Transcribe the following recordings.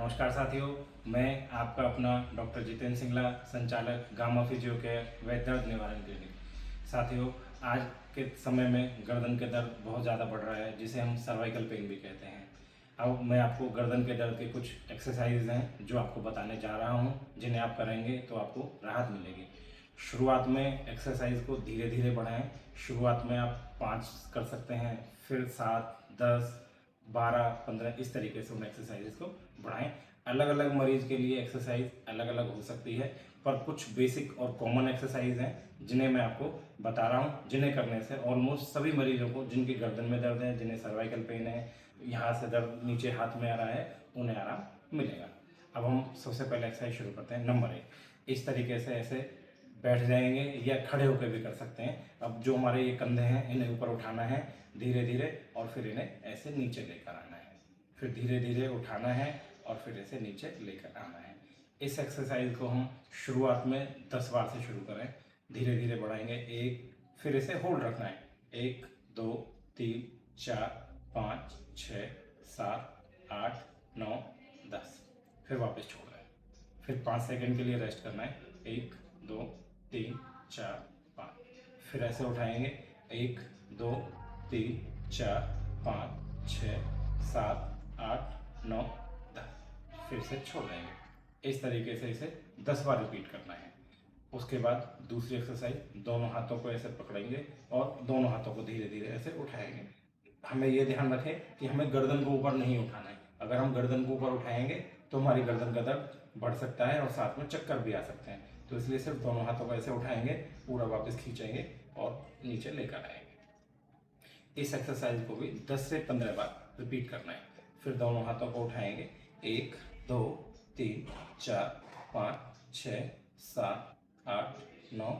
नमस्कार साथियों, मैं आपका अपना डॉक्टर जितेंद्र सिंगला, संचालक गामा फिजियो केयर व दर्द निवारण क्लिनिक। साथियों, आज के समय में गर्दन के दर्द बहुत ज़्यादा बढ़ रहा है, जिसे हम सर्वाइकल पेन भी कहते हैं। अब मैं आपको गर्दन के दर्द के कुछ एक्सरसाइज हैं जो आपको बताने जा रहा हूं, जिन्हें आप करेंगे तो आपको राहत मिलेगी। शुरुआत में एक्सरसाइज को धीरे धीरे बढ़ाएं। शुरुआत में आप 5 कर सकते हैं, फिर 7, 10, 12, 15 इस तरीके से उन एक्सरसाइज को बढ़ाएं। अलग अलग मरीज के लिए एक्सरसाइज अलग अलग हो सकती है, पर कुछ बेसिक और कॉमन एक्सरसाइज हैं जिन्हें मैं आपको बता रहा हूं, जिन्हें करने से ऑलमोस्ट सभी मरीजों को, जिनकी गर्दन में दर्द है, जिन्हें सर्वाइकल पेन है, यहाँ से दर्द नीचे हाथ में आ रहा है, उन्हें आराम मिलेगा। अब हम सबसे पहले एक्सरसाइज शुरू करते हैं। नंबर 1, इस तरीके से ऐसे बैठ जाएंगे या खड़े होकर भी कर सकते हैं। अब जो हमारे ये कंधे हैं, इन्हें ऊपर उठाना है धीरे धीरे, और फिर इन्हें ऐसे नीचे लेकर आना है, फिर धीरे धीरे उठाना है और फिर ऐसे नीचे लेकर आना है। इस एक्सरसाइज को हम शुरुआत में 10 बार से शुरू करें, धीरे धीरे बढ़ाएंगे। फिर इसे होल्ड रखना है। 1, 2, 3, 4, 5, 6, 7, 8, 9, 10, फिर वापस छोड़ रहे हैं। फिर 5 सेकंड के लिए रेस्ट करना है। 1, 2, 3, 4, 5, फिर ऐसे उठाएंगे। 1, 2, 3, 4, 5, 6, 7, 8, 9, 10, फिर से छोड़ देंगे। इस तरीके से इसे 10 बार रिपीट करना है। उसके बाद दूसरी एक्सरसाइज, दोनों हाथों को ऐसे पकड़ेंगे और दोनों हाथों को धीरे धीरे ऐसे उठाएंगे। हमें ये ध्यान रखें कि हमें गर्दन को ऊपर नहीं उठाना है। अगर हम गर्दन को ऊपर उठाएंगे तो हमारी गर्दन का दर्द बढ़ सकता है और साथ में चक्कर भी आ सकते हैं। तो इसलिए सिर्फ दोनों हाथों को ऐसे उठाएंगे, पूरा वापस खींचेंगे और नीचे लेकर आएंगे। इस एक्सरसाइज को भी 10 से 15 बार रिपीट करना है। फिर दोनों हाथों को उठाएंगे। 1, 2, 3, 4, 5, 6, 7, 8, 9,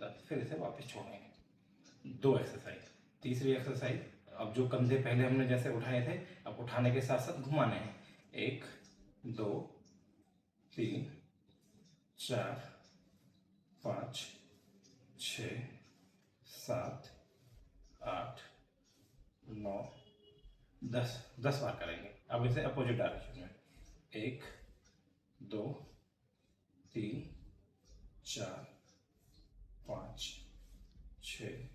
10, फिर इसे वापस छोड़ेंगे। 2 एक्सरसाइज। तीसरी एक्सरसाइज, अब जो कंधे पहले हमने जैसे उठाए थे, अब उठाने के साथ साथ घुमाने हैं। 1, 2, 3, 4, 5, 6, 7, 8, 9, 10 बार करेंगे। अब इसे अपोजिट डायरेक्शन में। 1, 2, 3, 4, 5, 6,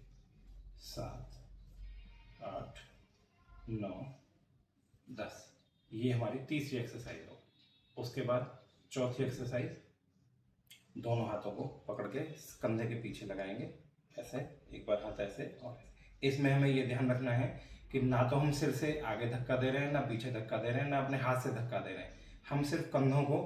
7, 8, 9, 10, ये हमारी तीसरी एक्सरसाइज हो। उसके बाद चौथी एक्सरसाइज, दोनों हाथों को पकड़ के कंधे के पीछे लगाएंगे, ऐसे एक बार हाथ ऐसे और ऐसे। इसमें हमें ये ध्यान रखना है कि ना तो हम सिर से आगे धक्का दे रहे हैं, ना पीछे धक्का दे रहे हैं, ना अपने हाथ से धक्का दे रहे हैं। हम सिर्फ कंधों को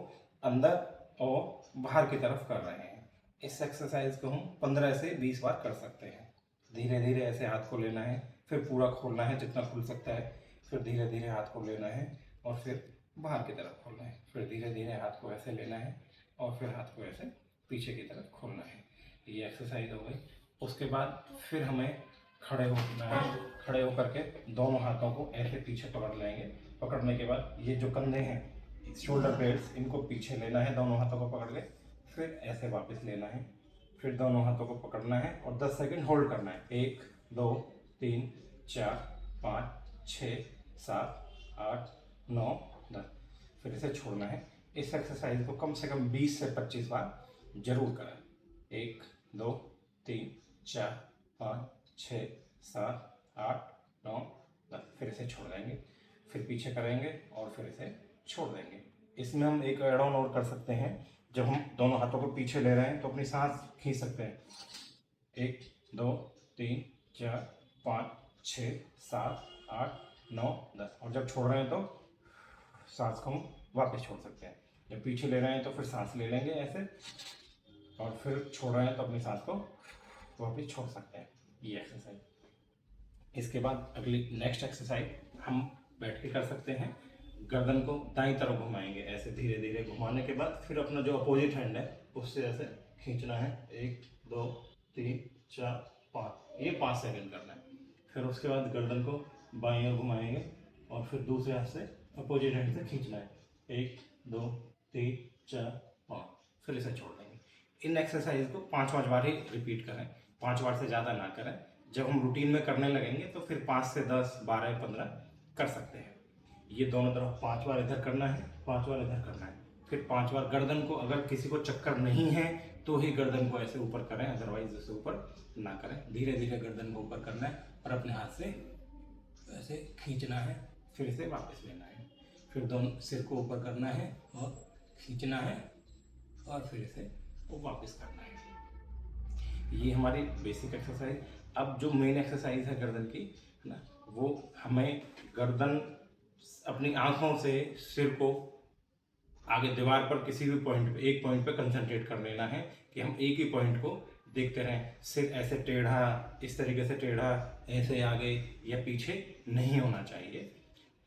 अंदर और बाहर की तरफ कर रहे हैं। इस एक्सरसाइज को हम 15 से 20 बार कर सकते हैं। धीरे धीरे ऐसे हाथ को लेना है, फिर पूरा खोलना है जितना खुल सकता है, फिर धीरे धीरे हाथ को लेना है और फिर बाहर की तरफ खोलना है, फिर धीरे धीरे हाथ को ऐसे लेना है और फिर हाथ को ऐसे पीछे की तरफ खोलना है। ये एक्सरसाइज हो गई। उसके बाद फिर हमें खड़े होना है। खड़े होकर के दोनों हाथों को ऐसे पीछे पकड़ लेंगे। पकड़ने के बाद ये जो कंधे हैं, शोल्डर पेड्स, इनको पीछे लेना है, दोनों हाथों को पकड़ के फिर ऐसे वापस लेना है, फिर दोनों हाथों को पकड़ना है और 10 सेकंड होल्ड करना है। 1, 2, 3, 4, 5, 6, 7, 8, 9, 10, फिर इसे छोड़ना है। इस एक्सरसाइज को कम से कम 20 से 25 बार जरूर करें। 1, 2, 3, 4, 5, 6, 7, 8, 9, 10, फिर इसे छोड़ देंगे, फिर पीछे करेंगे और फिर इसे छोड़ देंगे। इसमें हम एक ऐड ऑन और कर सकते हैं। जब हम दोनों हाथों को पीछे ले रहे हैं तो अपनी सांस खींच सकते हैं। 1, 2, 3, 4, 5, 6, 7, 8, 9, 10, और जब छोड़ रहे हैं तो सांस को हम वापस छोड़ सकते हैं। जब पीछे ले रहे हैं तो फिर सांस ले लेंगे ऐसे, और फिर छोड़ रहे हैं तो अपनी सांस को वापस छोड़ सकते हैं। ये एक्सरसाइज। इसके बाद अगली नेक्स्ट एक्सरसाइज हम बैठ के कर सकते हैं। गर्दन को दाईं तरफ घुमाएंगे, ऐसे धीरे धीरे घुमाने के बाद फिर अपना जो अपोजिट हैंड है उससे ऐसे खींचना है। 1, 2, 3, 4, 5, ये 5 सेकंड करना है। फिर उसके बाद गर्दन को बाईं ओर घुमाएंगे और फिर दूसरे हाथ से अपोजिट हैंड से खींचना है। 1, 2, 3, 4, 5, फिर इसे छोड़ देंगे। इन एक्सरसाइज को 5 बार ही रिपीट करें, 5 बार से ज़्यादा ना करें। जब हम रूटीन में करने लगेंगे तो फिर 5 से 10, 12, 15 कर सकते हैं। ये दोनों तरफ 5 बार इधर करना है, 5 बार इधर करना है, फिर 5 बार गर्दन को, अगर किसी को चक्कर नहीं है तो ही गर्दन को ऐसे ऊपर करें, अदरवाइज ऐसे ऊपर ना करें। धीरे धीरे गर्दन को ऊपर करना है और अपने हाथ से ऐसे खींचना है, फिर इसे वापस लेना है, फिर दोनों सिर को ऊपर करना है और खींचना है और फिर इसे वापस करना है। ये हमारी बेसिक एक्सरसाइज। अब जो मेन एक्सरसाइज है गर्दन की, है ना, वो हमें गर्दन अपनी आंखों से सिर को आगे दीवार पर किसी भी पॉइंट पे, एक पॉइंट पे कंसंट्रेट कर लेना है कि हम एक ही पॉइंट को देखते रहें। सिर ऐसे टेढ़ा, इस तरीके से टेढ़ा, ऐसे आगे या पीछे नहीं होना चाहिए।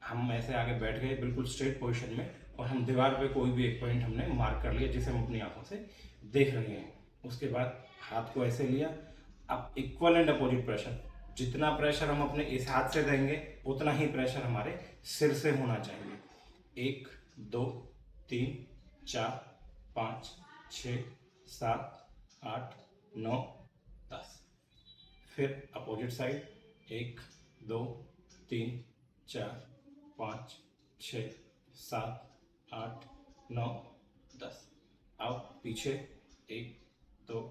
हम ऐसे आगे बैठ गए बिल्कुल स्ट्रेट पोजीशन में और हम दीवार पे कोई भी एक पॉइंट हमने मार्क कर लिया जिसे हम अपनी आंखों से देख रहे हैं। उसके बाद हाथ को ऐसे लिया। अब इक्वल एंड अपोजिट प्रेशर, जितना प्रेशर हम अपने इस हाथ से देंगे उतना ही प्रेशर हमारे सिर से होना चाहिए। 1 2 3 4 5 6 7 8 9 10। फिर अपोजिट साइड 1 2 3 4 5 6 7 8 9 10। अब पीछे 1 2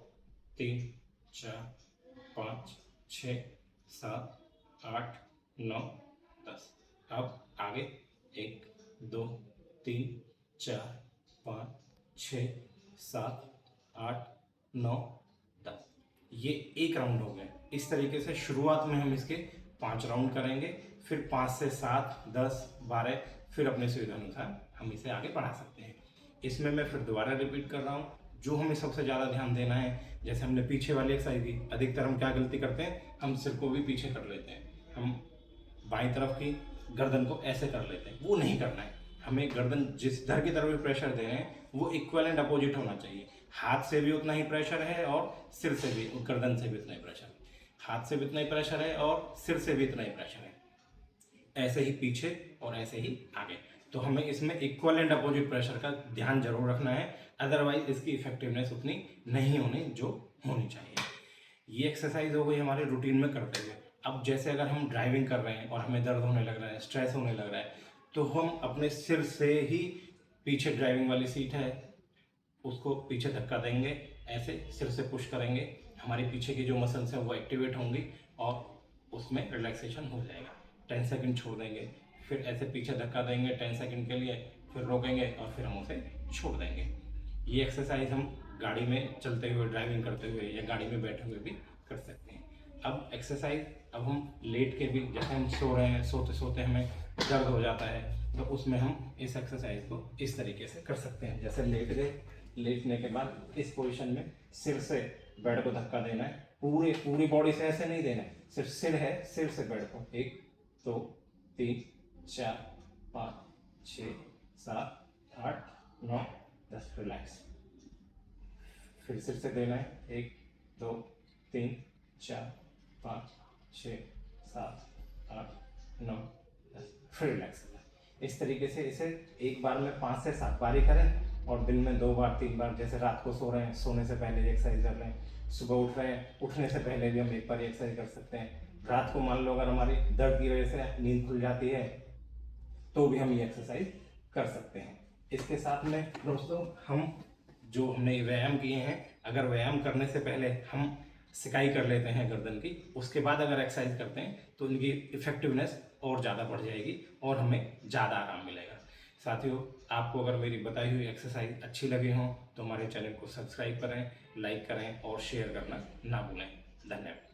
3 4 5 6 7 8 9 10। अब आगे 1 2 3 4 5 6 7 8 9 10। ये एक राउंड हो गया। इस तरीके से शुरुआत में हम इसके 5 राउंड करेंगे, फिर 5 से 7 10 12, फिर अपने सुविधा अनुसार हम इसे आगे बढ़ा सकते हैं। इसमें मैं फिर दोबारा रिपीट कर रहा हूँ, जो हमें सबसे ज़्यादा ध्यान देना है, जैसे हमने पीछे वाली एक्सरसाइज की, अधिकतर हम क्या गलती करते हैं, हम सिर को भी पीछे कर लेते हैं, हम बाईं तरफ की गर्दन को ऐसे कर लेते हैं। वो नहीं करना है। हमें गर्दन जिस इधर की तरफ भी प्रेशर दे रहे हैं वो इक्वल एंड अपोजिट होना चाहिए। हाथ से भी उतना ही प्रेशर है और सिर से भी, गर्दन से भी उतना ही प्रेशर है। हाथ से भी उतना ही प्रेशर है और सिर से भी उतना ही प्रेशर है। ऐसे ही पीछे और ऐसे ही आगे। तो हमें इसमें इक्वल एंड अपोजिट प्रेशर का ध्यान जरूर रखना है, अदरवाइज इसकी इफेक्टिवनेस उतनी नहीं होनी जो होनी चाहिए। ये एक्सरसाइज हो गई हमारे रूटीन में करते हुए। अब जैसे अगर हम ड्राइविंग कर रहे हैं और हमें दर्द होने लग रहा है, स्ट्रेस होने लग रहा है, तो हम अपने सिर से ही, पीछे ड्राइविंग वाली सीट है उसको पीछे धक्का देंगे, ऐसे सिर से पुश करेंगे, हमारे पीछे की जो मसल्स हैं वो एक्टिवेट होंगी और उसमें रिलैक्सेशन हो जाएगा। 10 सेकंड छोड़ देंगे, फिर ऐसे पीछे धक्का देंगे 10 सेकंड के लिए, फिर रोकेंगे और फिर हम उसे छोड़ देंगे। ये एक्सरसाइज हम गाड़ी में चलते हुए, ड्राइविंग करते हुए या गाड़ी में बैठे हुए भी कर सकते हैं। अब एक्सरसाइज, अब हम लेट के भी, जैसे हम सो रहे हैं, सोते सोते हमें दर्द हो जाता है, तो उसमें हम इस एक्सरसाइज को इस तरीके से कर सकते हैं। जैसे लेट गए, लेटने के बाद इस पोजीशन में सिर से बेड को धक्का देना है, पूरी बॉडी से ऐसे नहीं देना है, सिर्फ सिर है, सिर से बेड को 1 2 3 4 5 6 7 8 9 10। रिलैक्स। फिर सिर से देना है 1 2 3 4 5 6 7 8 9 10। फिर रिलैक्स करना है। इस तरीके से इसे एक बार में 5 से 7 बार ही करें और दिन में 2 बार 3 बार। जैसे रात को सो रहे हैं, सोने से पहले ये एक्सरसाइज कर रहे हैं, सुबह उठ रहे हैं, उठने से पहले भी हम एक बार एक्सरसाइज कर सकते हैं। रात को मान लो अगर हमारी दर्द की वजह से नींद खुल जाती है तो भी हम ये एक्सरसाइज कर सकते हैं। इसके साथ में दोस्तों, हम जो हमने व्यायाम किए हैं, अगर व्यायाम करने से पहले हम सिकाई कर लेते हैं गर्दन की, उसके बाद अगर एक्सरसाइज करते हैं तो इनकी इफेक्टिवनेस और ज़्यादा बढ़ जाएगी और हमें ज़्यादा आराम मिलेगा। साथियों, आपको अगर मेरी बताई हुई एक्सरसाइज अच्छी लगी हो तो हमारे चैनल को सब्सक्राइब करें, लाइक करें और शेयर करना ना भूलें। धन्यवाद।